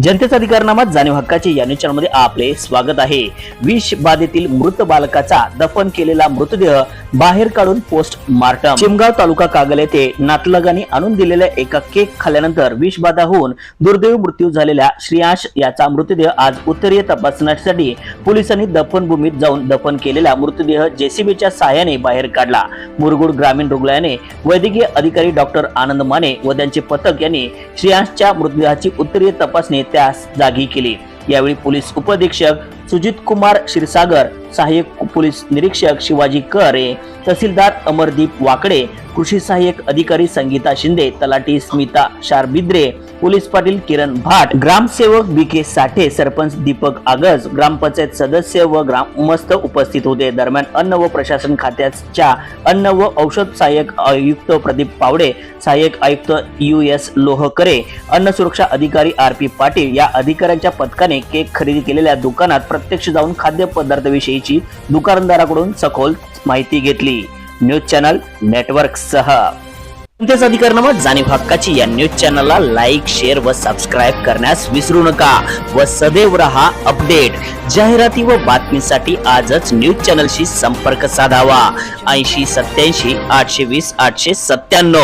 जनतेचा अधिकारनामा जाणीव हक्काचे या न्यूज चॅनलमध्ये आपले स्वागत आहे। विष बाधेतील मृत बालकाचा दफन केलेला मृतदेह बाहेर काढून पोस्ट मार्टम। चिमगाव तालुका कागल येथे नातलगांनी आणून दिलेल्या एका केक खाल्ल्यानंतर विष बाधा होऊन दुर्दैवी मृत्यू झालेल्या श्रेयांश याचा मृतदेह आज उत्तरीय तपासणीसाठी पोलिसांनी दफनभूमीत जाऊन दफन केलेला मृतदेह जेसीबीच्या सहाय्याने बाहेर काढला। मुरगुड ग्रामीण रुग्णालयाने वैद्यकीय अधिकारी डॉक्टर आनंद माने व त्यांचे पथक यांनी श्रेयांशच्या मृतदेहाची उत्तरीय तपासणी त्यास जागी केली। यावेळी पोलीस उपअधीक्षक सुजित कुमार क्षीरसागर, सहाय्यक पोलीस निरीक्षक शिवाजी करे, तहसीलदार अमरदीप वाकडे, कृषी सहाय्यक अधिकारी संगीता शिंदे, तलाठी स्मिता शारबिद्रे, पोलीस पाटील किरण भाट, ग्रामसेवक बीके साठे, सरपंच दीपक आगज, ग्रामपंचायत सदस्य व ग्रामस्थ उपस्थित होते। दरम्यान अन्न व प्रशासन खात्याच्या अन्न व औषध सहाय्यक आयुक्त प्रदीप पावडे, सहाय्यक आयुक्त US लोहकरे, अन्न सुरक्षा अधिकारी RP पाटील या अधिकाऱ्यांच्या पथकाने केक खरेदी केलेल्या दुकानात प्रत्यक्ष जाऊन खाद्यपदार्थाविषयीची दुकानदाराकडून सखोल माहिती घेतली। न्यूज चॅनल नेटवर्क सह जनतेचा अधिकारनामा जाणीव हक्काची या न्यूज चॅनलला लाईक, शेअर व सबस्क्राईब करण्यास विसरू नका व सदैव रहा अपडेट। जाहिराती व बातमीसाठी आजच न्यूज चॅनलशी संपर्क साधावा। 80 87 820 897।